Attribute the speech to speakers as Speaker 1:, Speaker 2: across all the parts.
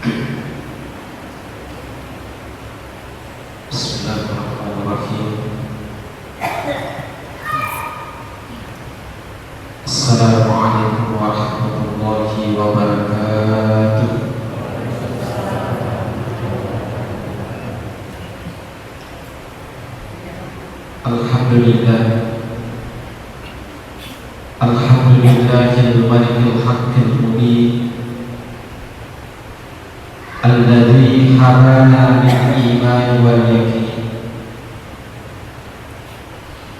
Speaker 1: Bismillahirrahmanirrahim. Assalamualaikum warahmatullahi wabarakatuh. Alhamdulillah. Alhamdulillahil malikil haqqil mubin alladzi hadana lil iman wal yaqin.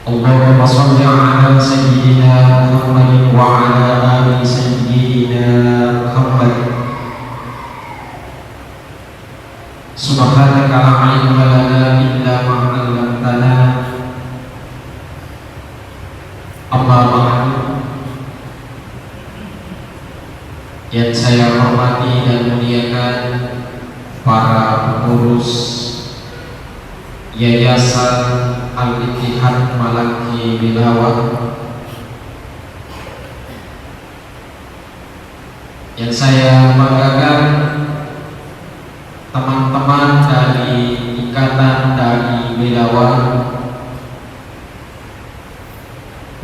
Speaker 1: Allahumma shalli ala sayyidina Muhammadin wa ala ali sayyidina Muhammad. Subhanaka la ilma lana illa ma 'allamtana. Amma ba'du. Yang saya hormati dan muliakan para pengurus Yayasan Al-Ittihad Malaki Bilawah, yang saya banggakan teman-teman dari Ikatan Dai Bilawah,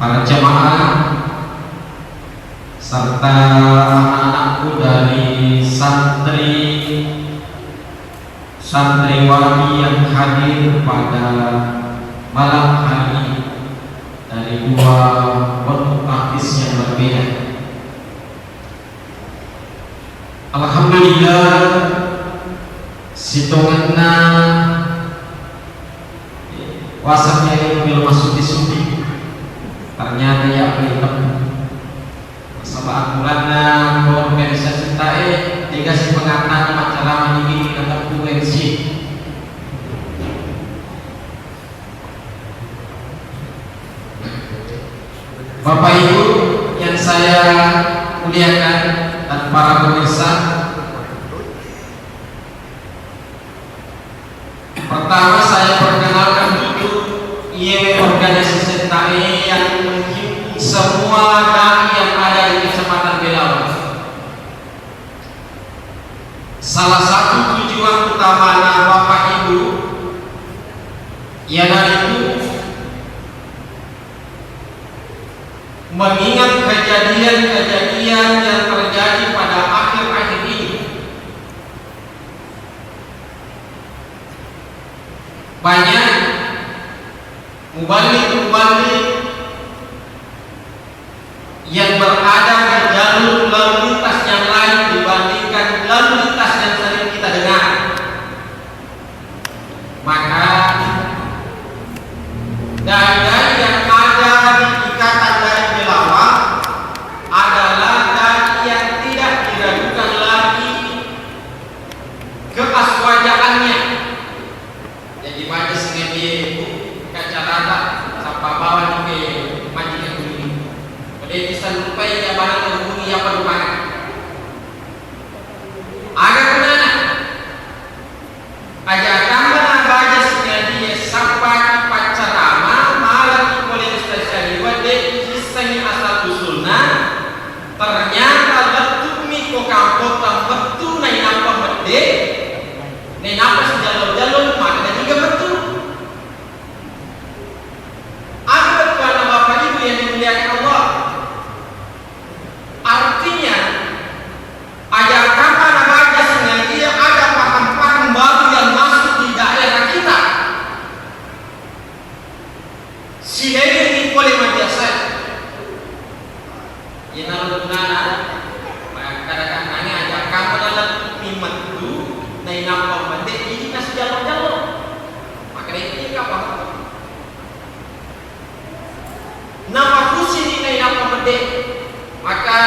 Speaker 1: para jamaah serta anak-anakku dari santriwati yang hadir pada malam hari ini dari dua bentuk tafis yang berbeda. Alhamdulillah, situnganna wasapnya yang belum masuk di supi ternyata ya belum sama akuranna organisasi tae dikasih pengatan macara ini kata UNC. Bapak Ibu yang saya muliakan dan para pemirsa, pertama saya perkenalkan dulu IEW organisasi tae yang semua dai yang ada di Kecamatan Bilawah. Salah satu tujuan utama Bapak Ibu yaitu mengingat kejadian-kejadian yang terjadi pada akhir-akhir ini. Banyak mubalik yang berada di jalur lalu lintas yang lain dibandingkan lalu lintas yang sering kita dengar. Maka dai-dai yang ada di Ikatan Dai Bilawah adalah dai yang tidak diragukan lagi keaswajaannya. Jadi baca sengaja itu kaca rata sampai bawah ke majikan dulu. Dia bisa lupai dia barang menghubungi apa lupakan. Agak kemana? Ajakan baca sengaja sampai pacarama malam di polis stasiun wade kisahnya asal usulna ternyata letuk miko kampung betul naik apa mede naik apa sejalur-jalur maka juga betul. Ada kepada Bapak Ibu yang dimuliakan Allah. Artinya ajarkan para baca sengaja ada paham-paham baru yang masuk di daerah kita. Sehingga ini boleh biasa. Yang nalunana kadang-kadang nanya ajarkan pada mimat itu naik nampak mendek ini kasih jalur-jalur. Maka ini apa? Nama kusi ini naik nampak mendek. Maka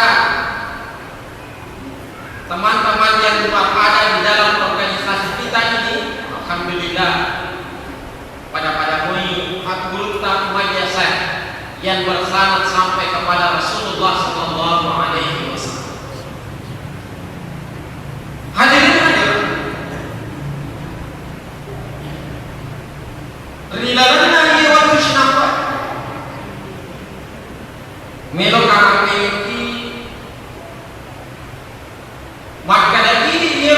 Speaker 1: teman-teman yang ada di dalam organisasi kita ini, alhamdulillah, pada poin hak guru tak biasa yang bersanad sampai kepada Rasulullah Sallallahu Alaihi Wasallam. Hadirin, rilalana ia waktu senapa, melok akan maka dari ini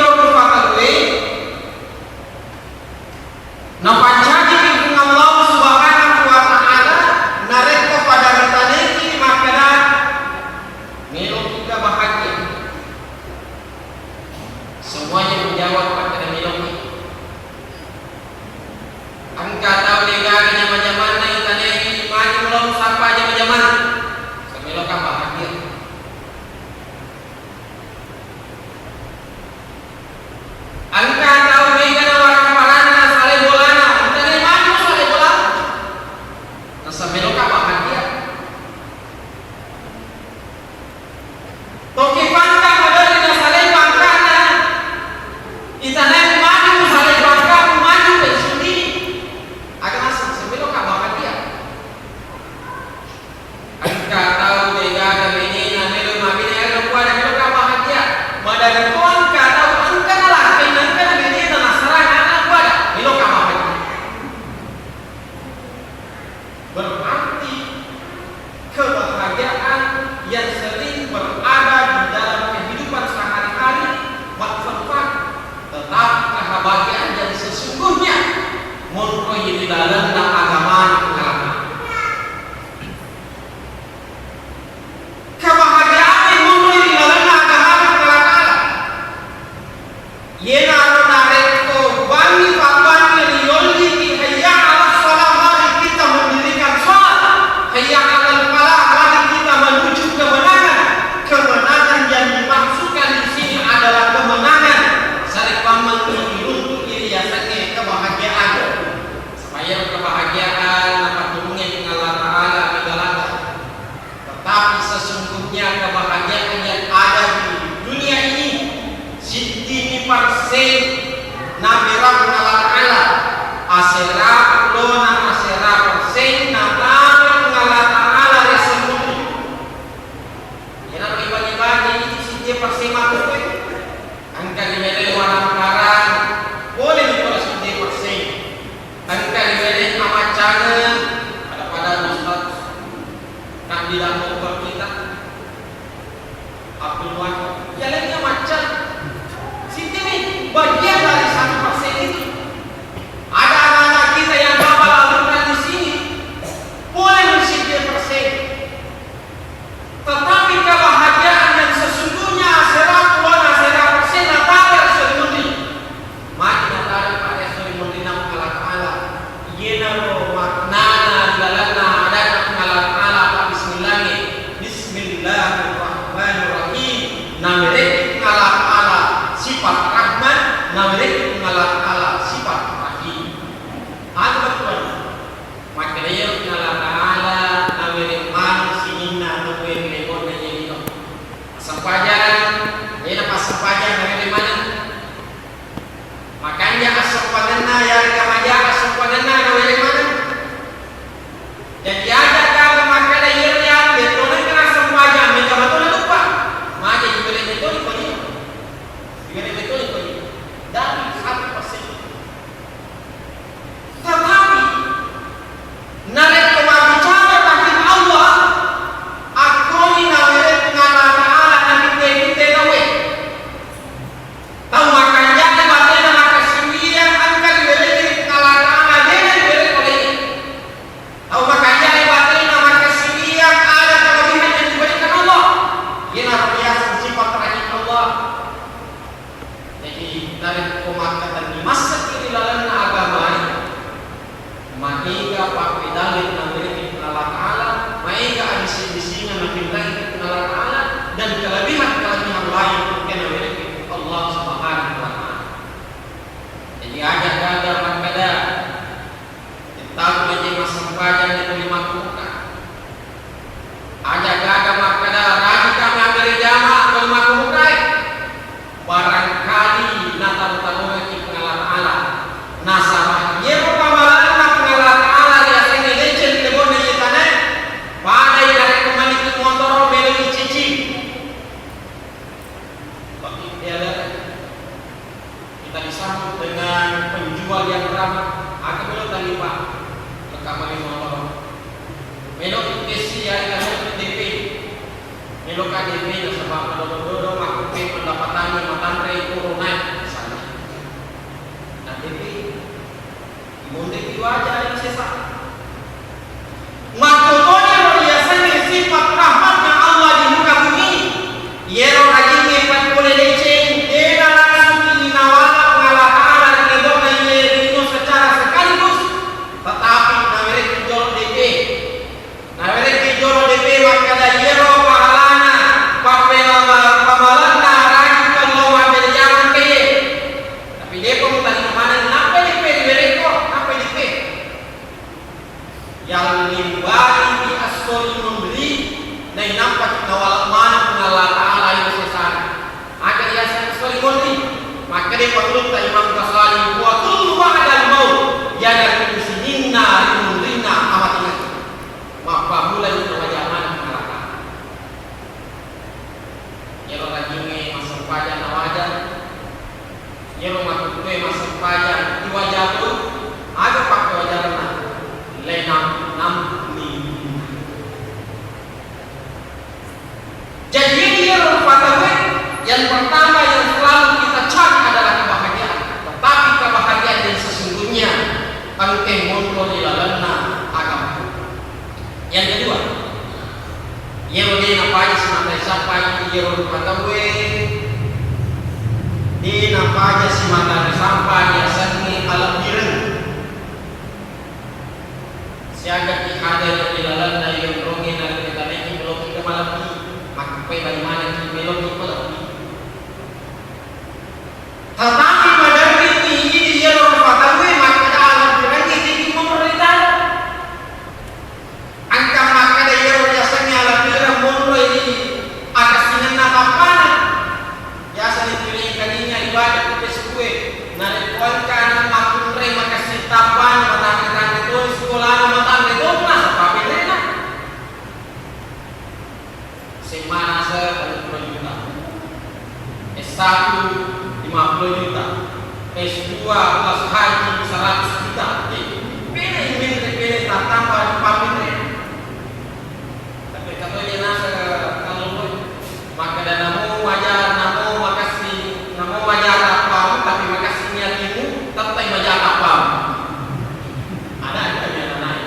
Speaker 1: Angka tahu mereka nawaran parana sale bolana, entah dari mana sale bolana. Nasa meloka bahagia. Toki pangka modal na sale pangkana. Itanay mani mo sale pangka mani pensuni. Aga nasa meloka bahagia. Angka tahu mereka na menina melo mabini aga kuana meloka bahagia. Modal ko angka tahu angka na lah angka na menina nasarang anak kuana meloka bahagia. Berarti kebahagiaan yang sering berada di dalam kehidupan sehari-hari bermanfaat, tetapi kebahagiaan yang sesungguhnya menurut di dalam agama Islam. Kebahagiaan yang menurut di dalam agama Islam. Yena nareko bani pabani liyoli di hayya ala salat, mari kita mendirikan salat. Hayya ala falah, mari kita menuju kemenangan. Kemenangan yang dimaksudkan di sini adalah kemenangan sareng pamangki untuk iriasannya kebahagiaan. Supaya kebahagiaan dapat turunnya dengan Allah Ta'ala megalaka. Tetapi sesungguhnya kebahagiaan yang ada di dunia ini 90% Nabi Rahman Allah Ta'ala asera lona asera persen Nabi Allah Ta'ala resemuni. Yana ibadah ini 90% makhluk. Angka dimiliki orang karang boleh dipola 90%. Angka dimiliki amat jangan pada Ustaz kandidat dokter kita Abdul Wahid. Ya lainnya macam sini bagian dari 1% itu. Ada anak-anak kita yang hafal Al-Quran di sini boleh mencapai 90%. Tetapi kebahagiaan yang sesungguhnya akhirat wal akhirat persen natara selimuni. Mati natara pada selimuni nama Allah Ta'ala. Yena lo maknana dalamna ada Allah Ta'ala bismillah. Bismillahirrahmanirrahim. Namirek Allah Ta'ala sifat rahman, namirek Allah Ta'ala sifat rahim. Ada betul. Maka dia Allah Ta'ala namirek man sinina nuwe lekon yang itu. Sempajan, dia dapat sempajan dari mana? Makanya asapanana yang kamaja asapanana dari mana? Jadi ada kalau makanya yang betul kena sempajan, mereka betul lupa. Maka dibeli betul ini. Dibeli betul ini. Dari 1%. Tetapi narek kebahagiaan tahkim Allah akoni narek ngala Ta'ala nanti kita tahu. Tahu makanya di batin maka sembilan angka dibeli ngala Ta'ala dia dibeli oleh ini. Tahu makanya di batin maka sembilan ada kelebihan yang diberikan Allah. Ini biasa sifat rahim Allah. Jadi dari pemakatan di masa kini dalam agama ini, mahingga pakai dalil memiliki Allah Ta'ala, mahingga ada sisi-sisinya memiliki Allah Ta'ala dan kelebihan-kelebihan lain yang memiliki Allah Subhanahu wa Ta'ala. Jadi ada makada kita boleh masa sempajan yang dimaklukan. Ada makada raja kami ambil jamaah dimaklukan. Barangkali natar-taruh di Allah Ta'ala nasabah dia pemahaman Allah Ta'ala dia sengaja leceh lebon di tanah pada yang kembali ke motor beli cici bagi dia kita disambut dengan penjual yang ramah. Aku belum tadi Pak rekaman di motor melok kesi ya kita DP melok DP sebab dodo aku pendapatan matan rei turun naik sana. Nah DP mundik wajah yang sesa. Maksudnya biasanya sifat rahmatnya Allah di muka bumi. Yero rajinnya kan boleh leceh. Dia langsung inawala Allah Ta'ala kedona yero secara sekaligus. Tetapi namerek jual DP. Namerek jual DP maka ada yero pahalana. patut Imam Ghazali wa kullu ba'dal maut ya dari sidinna limudina amatina maka mulai perjalanan neraka ya rajinge masuk pada nawajan ya rumah kue masuk pada di wajah tu ada pakai wajahna lenam ni jadi dia rupanya yang pertama yang selalu kita cari adalah kebahagiaan, tetapi kebahagiaan yang sesungguhnya angke mundur di dalamnya agama. Yang kedua, yero dia napai semata sampai yero patawe, dia napai semata sampai dia seni alam direng. Siaga ada di dalamnya yang rongin dan kita naik belum kita malam ini, maka bagaimana kita belum kita tetapi pada ini dia berkata maka alam direng ini pemerintah angka maka dia biasanya alam direng mundur ini akasinya apa biasa dipilih kalinya ibadah kita sekue nari kuat kanan makun rei makasih tapan matang itu sekolah matang itu mas apa bedanya semana saya 50 juta S1 50 juta S2 plus haji 100 juta pilih tambah 4 miliar tapi katanya nasa kalau maka danamu wajar namu makasih namu wajar apa tapi makasihnya timu tetap wajar apa ada yang lain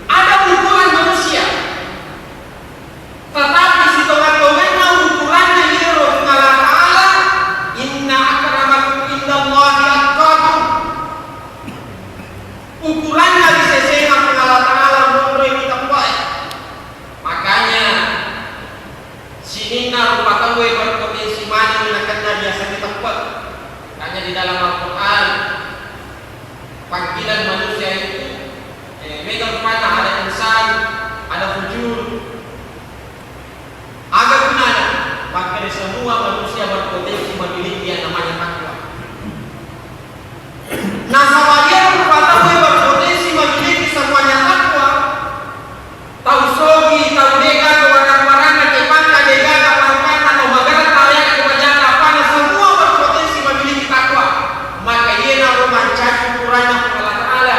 Speaker 1: ada ukuran manusia tetapi si tongan-tongan ukurannya hero Allah Ta'ala inna akramakum indallahi atqakum ukurannya disesena Allah Ta'ala mundur kita buat makanya sinina rupa tahu berpotensi mana menakannya biasa kita buat hanya di dalam Al-Quran panggilan manusia itu megang pada ada insan ada fujur agak gunanya maka semua manusia berpotensi memiliki yang namanya takwa. Nah sama dia berkata berpotensi memiliki semuanya takwa. Tahu sogi, tahu dega, kewarang-warang, kepangka, dega, kapangkan, atau magara, talian, kebajakan, apa semua berpotensi memiliki takwa. Maka ia nak mencari ukurannya Allah Ta'ala.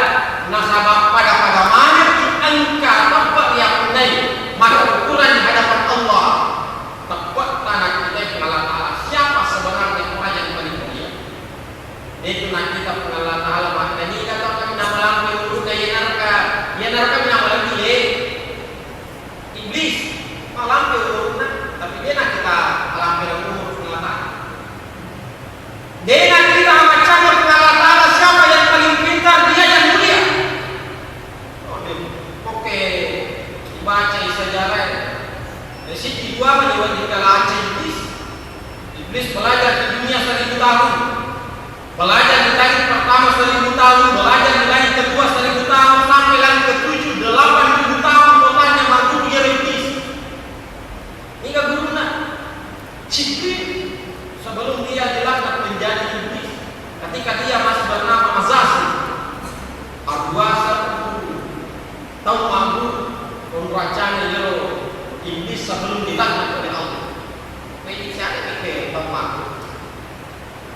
Speaker 1: Nah sabab pada mana angka tempat yang benar maka ukuran di hadapan Allah tepat tanah kita Allah Ta'ala siapa sebenarnya orang yang paling mulia itu nak kita Allah Ta'ala maka ini kata kami nama lampu urut ke neraka kami nama lampu iblis lampu urut tapi dia nak kita lampu urut Allah Ta'ala dia nak kita macam Allah Ta'ala siapa yang paling pintar dia yang mulia oke baca sejarah Siti dua menyebut kalau iblis belajar di dunia 1000 tahun, belajar di langit pertama 1000 tahun, belajar di langit kedua 1000 tahun, sampai langit ke-7 8000 tahun totalnya maguru ya iblis. Hingga guruna Jibril sebelum dia dilaknat menjadi iblis, ketika dia masih bernama Azazil, Arwasa tahu mampu memperacanya yo iblis sebelum dilaknat oleh Allah. Ini saya pikir tempat.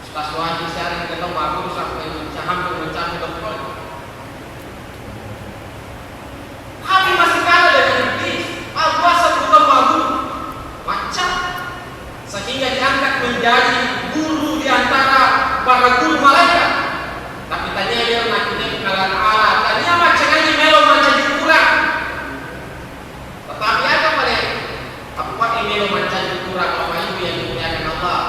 Speaker 1: Setelah wajib saya kita mampu sampai mencapai dokter. Kami masih kalah dengan iblis. Al-Wasa bukan mampu macam sehingga diangkat menjadi guru di antara para guru malaikat. Tapi tanya dia nak kita kenalan Allah. Tanya macam ini melo macam dikurang. Tetapi ada pada apa ini macam kurang apa itu yang dimuliakan Allah.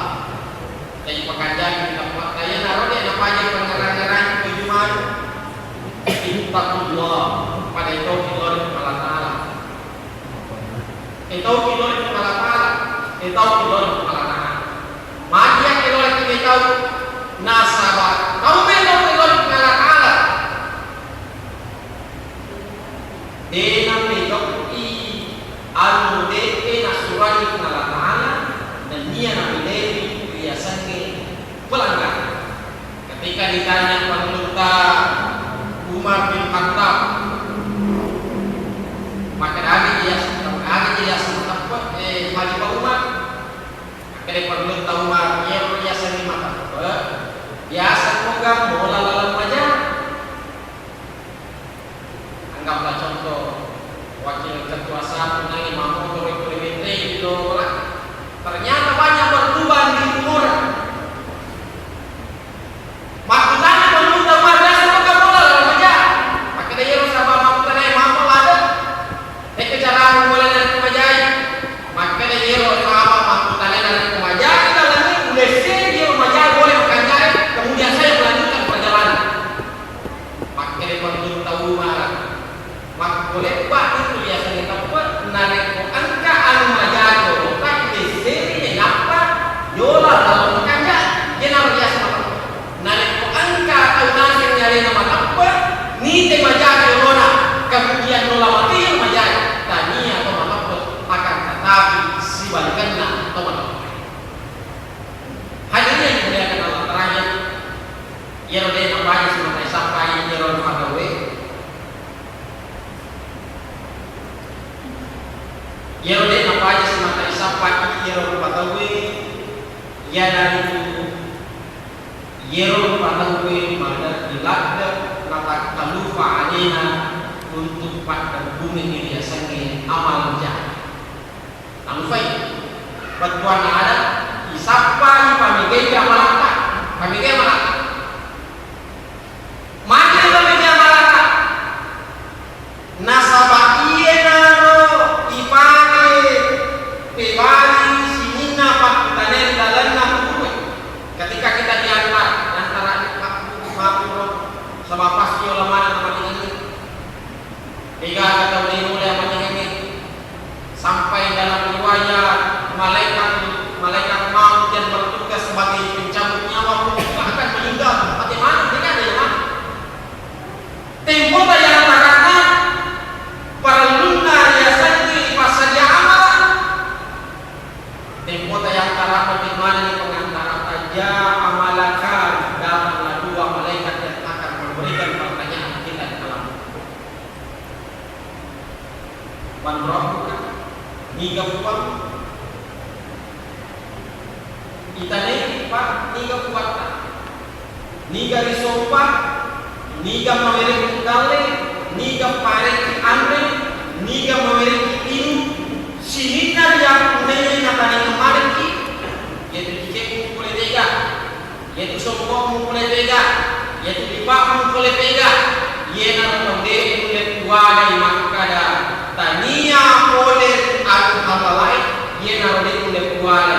Speaker 1: Jadi pekerjaan kita buat kaya naruh dia namanya pengarang-arang kejuman ittaqullah pada itu Allah Ta'ala. Itu Allah Ta'ala. Itu Allah Ta'ala. Mati yang kita tahu nasabah. Kau memang Allah Ta'ala. Denam medok anu deke nasurani Allah Ta'ala dan ia nabi biasanya pelanggar. Ketika ditanya pemerintah Umar bin Khattab, maka dia sempat Khalifah Umar. Maka pemerintah Umar ia biasanya mata biasa program bola dalam wajah. Anggaplah contoh wakil ketua satu nang Imam Motor itu ternyata banyak bertuban di timur. Maksudnya pemerintah Umar biasa program bola dalam wajah. Maka dia harus sabar maksudnya mampu ada. Kejaraan boleh dari kemajai. Maka dia harus sabar maksudnya dari kemajai. Dalam ini boleh dia kemajai boleh menganjai. Kemudian saya melanjutkan perjalanan. Maka dia pemerintah Umar. Maka boleh buat itu biasanya dapat narik angka anu majago. Tapi di sini apa? Yola dalam menganjai. Dia narik biasa narik angka atau nasi nyari nama apa? Ni te majago yola. Kemudian yola mati yang majago. Tani atau apa akan tetapi si balikanlah atau apa? Hadirin yang dimuliakan Allah terakhir. Yerode namanya sebagai sampai Yerode Fadawe. Yerode namanya sebagai sampai Yerode Fadawe. Ya dari itu Yerode Fadawe pada dilakda latak talufa alina untuk pada bumi ini biasanya amal jahat. Talufa batuan ada isapa pamigay amalata pamigay amalata. Mati pamigay amalata. Nasaba iena no ipane pebali sinina pakutanen dalan na kuwe. Ketika kita diangkat antara makhluk sama pasti ulama nama ini. Tiga kata mulai ini sampai dalam riwayat malaikat maut yang bertugas sebagai pencabut nyawa pun akan meninggal. Bagaimana? Tidak ada yang mana. Tempo yang katakan perluna riasannya pasaja amal. Tempo yang katakan bagaimana ini pengantara saja amalakan datanglah dua malaikat yang akan memberikan pertanyaan kita di dalam. Man rabbuka? Niga buat itane pak niga buat niga risopa niga mamerek gale niga parek ande niga mamerek inu sinina yang nene natane kemarin ki yaitu dikek boleh tega yaitu sopok boleh tega yaitu dipak boleh tega yena ronde boleh kuada di makada tania boleh aku hamba lain yena ronde boleh kuada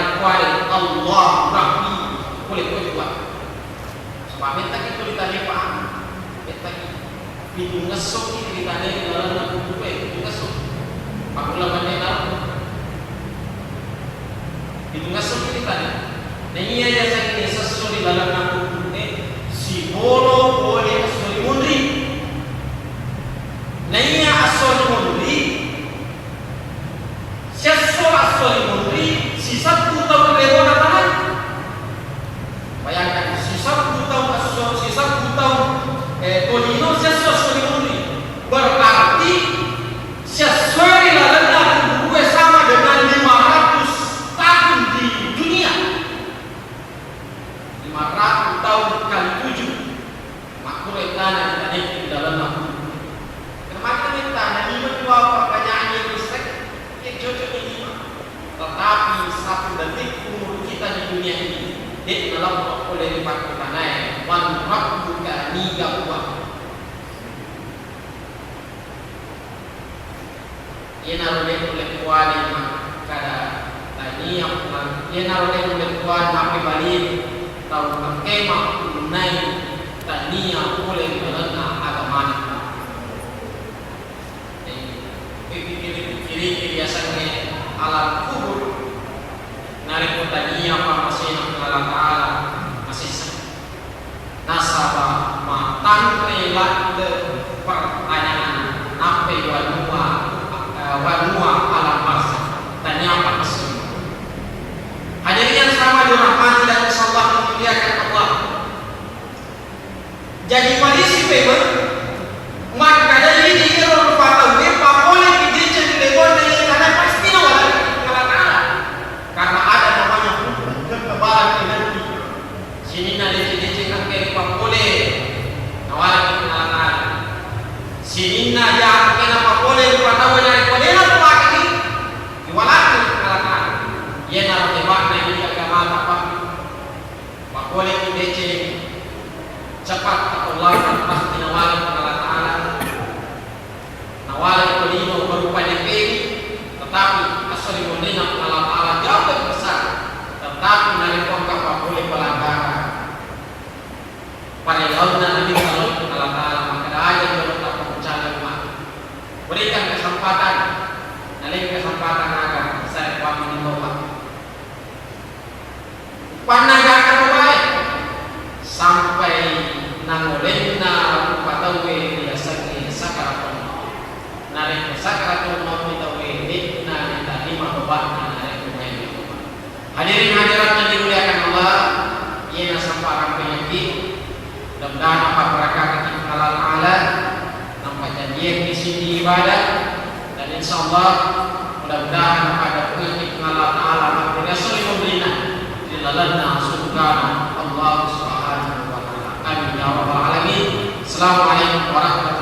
Speaker 1: Allah Rabbi boleh kuat sebab minta kita ditanya paham minta itu ngesok kita ditanya dalam lagu itu ngesok aku lawan dalam itu ngesok kita ditanya dan ia jasa ini sesuatu di dalam lagu si bolo boleh asori mundri nah ia asori mundri sesuatu asori mundri si satu tahun lewat tangan bayangkan si satu tahun Tolino sesuatu asori mundri berarti sesuatu dalam gue sama dengan 500 tahun di dunia 500 tahun kali 7 makhluk tanah dan di dalam lagu kenapa kita nanti berdua pertanyaan yang besar yang cocok ini tetapi satu detik umur kita di dunia ini di dalam oleh makhluk tanah wan rabbuka niga buat ia naruh oleh kuali kada tadi yang ia naruh oleh kuali sampai balik tahu kemah tunai tadi yang boleh berana agama pikir biasanya alam kubur narik tadi apa masih Allah Taala masih nasabah matan relak pertanyaan apa wanua alam masa tanya apa masih hadir narik sakaratul maut tawhid narik tadi mahubat narik kumain. Hadirin hadirat yang dimuliakan Allah, ia nasamparang penyakit. Mudah-mudahan apa berkah kita kenal Allah, nampak janji misi di ibadah, dan insyaallah mudah-mudahan pada penyakit kenal Allah maka suri memberinya dilalana surga Allah Subhanahu wa taala. Amin ya rabbal alamin. Assalamualaikum warahmatullahi